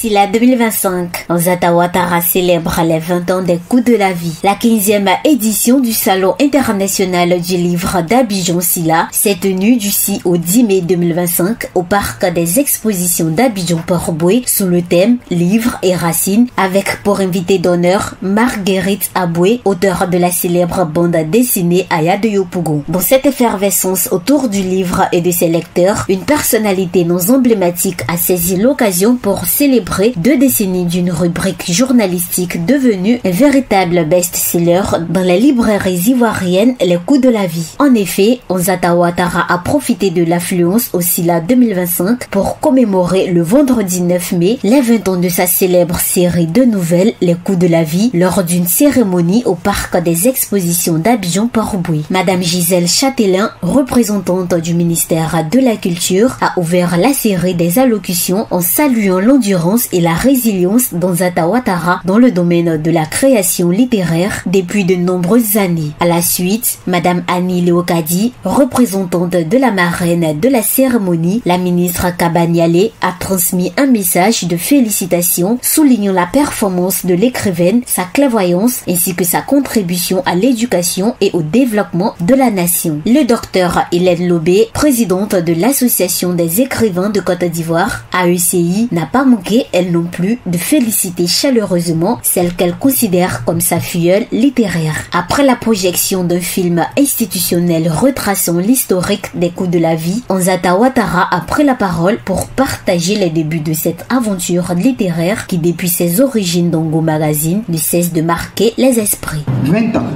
SILA 2025, Nzata Ouattara célèbre les 20 ans des coups de la vie. La 15e édition du Salon international du livre d'Abidjan SILA s'est tenue du 6 au 10 mai 2025 au parc des expositions d'Abidjan-Port-Boué sous le thème Livres et Racines, avec pour invité d'honneur Marguerite Aboué, auteure de la célèbre bande dessinée Aya de Yopougon. Dans cette effervescence autour du livre et de ses lecteurs, une personnalité non emblématique a saisi l'occasion pour célébrer 2 décennies d'une rubrique journalistique devenue un véritable best-seller dans les librairies ivoiriennes, Les coups de la vie. En effet, Nzata Ouattara a profité de l'affluence au SILA 2025 pour commémorer le vendredi 9 mai les 20 ans de sa célèbre série de nouvelles Les coups de la vie lors d'une cérémonie au parc des expositions d'Abidjan-Port-Boué. Madame Gisèle Châtelain, représentante du ministère de la Culture, a ouvert la série des allocutions en saluant l'endurance et la résilience d'Nzata Ouattara dans le domaine de la création littéraire depuis de nombreuses années. À la suite, Madame Annie Léocadi, représentante de la marraine de la cérémonie, la ministre Kabaniale, a transmis un message de félicitations soulignant la performance de l'écrivaine, sa clairvoyance ainsi que sa contribution à l'éducation et au développement de la nation. Le docteur Hélène Lobé, présidente de l'Association des écrivains de Côte d'Ivoire, AECI, n'a pas manqué, elle non plus, de féliciter chaleureusement celle qu'elle considère comme sa filleule littéraire. Après la projection d'un film institutionnel retraçant l'historique des coups de la vie, Nzata Ouattara a pris la parole pour partager les débuts de cette aventure littéraire qui, depuis ses origines dans Go Magazine, ne cesse de marquer les esprits. 20 ans.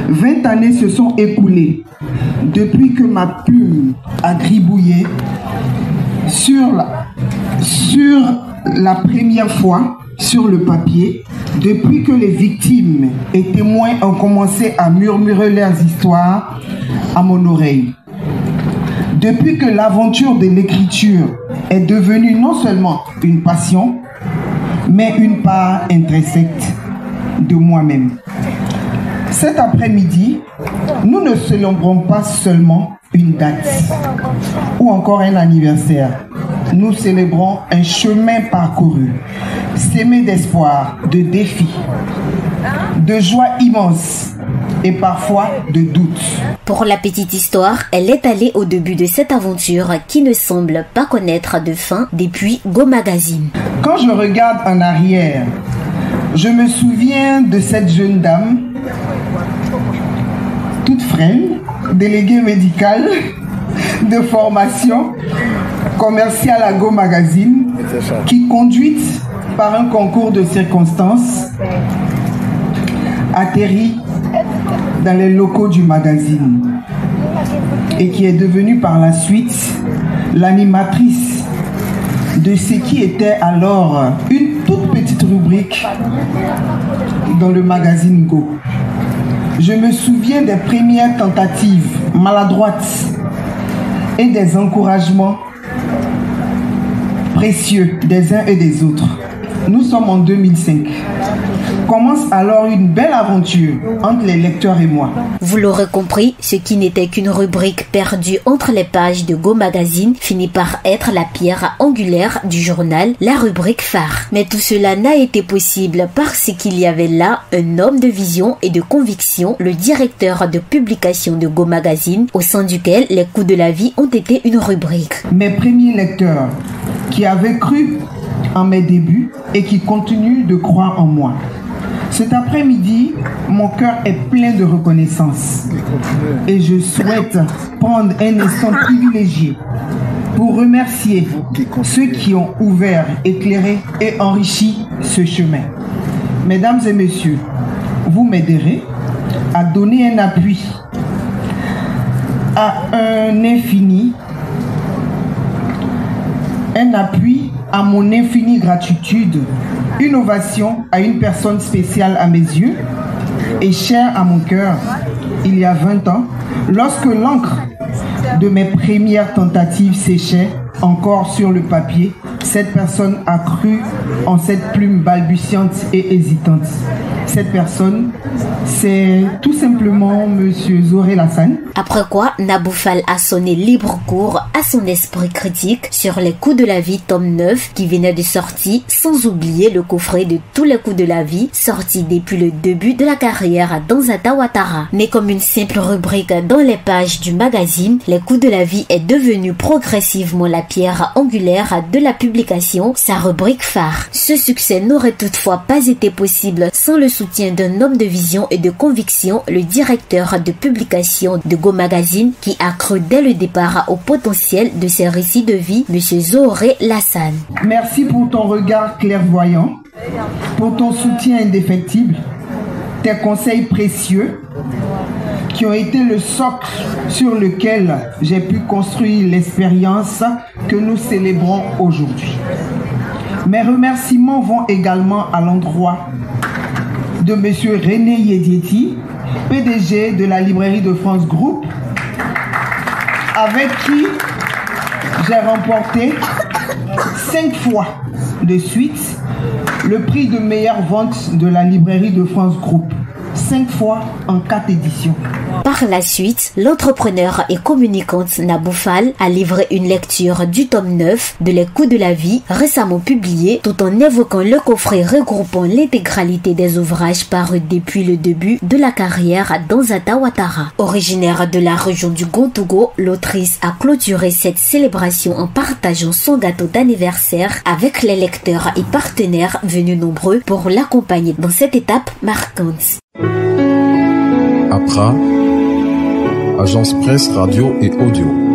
20 années se sont écoulées depuis que ma plume a gribouillé sur la première fois sur le papier, depuis que les victimes et témoins ont commencé à murmurer leurs histoires à mon oreille. Depuis que l'aventure de l'écriture est devenue non seulement une passion, mais une part intrinsèque de moi-même. Cet après-midi, nous ne célébrons pas seulement une date ou encore un anniversaire. Nous célébrons un chemin parcouru, semé d'espoir, de défis, de joie immense et parfois de doutes. Pour la petite histoire, elle est allée au début de cette aventure qui ne semble pas connaître de fin depuis Go Magazine. Quand je regarde en arrière, je me souviens de cette jeune dame, toute frêle, déléguée médicale de formation commerciale à Go Magazine, qui, conduite par un concours de circonstances, atterrit dans les locaux du magazine et qui est devenue par la suite l'animatrice de ce qui était alors une toute petite rubrique dans le magazine Go. Je me souviens des premières tentatives maladroites et des encouragements précieux des uns et des autres. Nous sommes en 2005. Commence alors une belle aventure entre les lecteurs et moi. Vous l'aurez compris, ce qui n'était qu'une rubrique perdue entre les pages de Go Magazine finit par être la pierre angulaire du journal, la rubrique phare. Mais tout cela n'a été possible parce qu'il y avait là un homme de vision et de conviction, le directeur de publication de Go Magazine, au sein duquel les coups de la vie ont été une rubrique. Mes premiers lecteurs qui avaient cru en mes débuts et qui continuent de croire en moi. Cet après-midi, mon cœur est plein de reconnaissance et je souhaite prendre un instant privilégié pour remercier ceux qui ont ouvert, éclairé et enrichi ce chemin. Mesdames et messieurs, vous m'aiderez à donner un appui à à mon infinie gratitude, une ovation à une personne spéciale à mes yeux et chère à mon cœur, il y a 20 ans, lorsque l'encre de mes premières tentatives séchait encore sur le papier Cette personne a cru en cette plume balbutiante et hésitante. Cette personne, c'est tout simplement Monsieur Zoré Lassane. Après quoi, Naboufal a sonné libre cours à son esprit critique sur les coups de la vie tome 9 qui venait de sortir, sans oublier le coffret de tous les coups de la vie sorti depuis le début de la carrière d'Onzata Ouattara. Né comme une simple rubrique dans les pages du magazine, les coups de la vie est devenu progressivement la pierre angulaire de la publication, sa rubrique phare. Ce succès n'aurait toutefois pas été possible sans le soutien d'un homme de vision et de conviction, le directeur de publication de Go Magazine, qui a cru dès le départ au potentiel de ses récits de vie, M. Zoré Lassane. Merci pour ton regard clairvoyant, pour ton soutien indéfectible, tes conseils précieux qui ont été le socle sur lequel j'ai pu construire l'expérience que nous célébrons aujourd'hui. Mes remerciements vont également à l'endroit de M. René Yedieti, PDG de la librairie de France Group, avec qui j'ai remporté 5 fois de suite le prix de meilleure vente de la librairie de France Group. 5 fois en 4 éditions. Par la suite, l'entrepreneur et communicante Naboufal a livré une lecture du tome 9 de Les coups de la vie, récemment publié, tout en évoquant le coffret regroupant l'intégralité des ouvrages parus depuis le début de la carrière d'Onzata Ouattara. Originaire de la région du Gontougo, l'autrice a clôturé cette célébration en partageant son gâteau d'anniversaire avec les lecteurs et partenaires venus nombreux pour l'accompagner dans cette étape marquante. APRA, Agence Presse, Radio et Audio.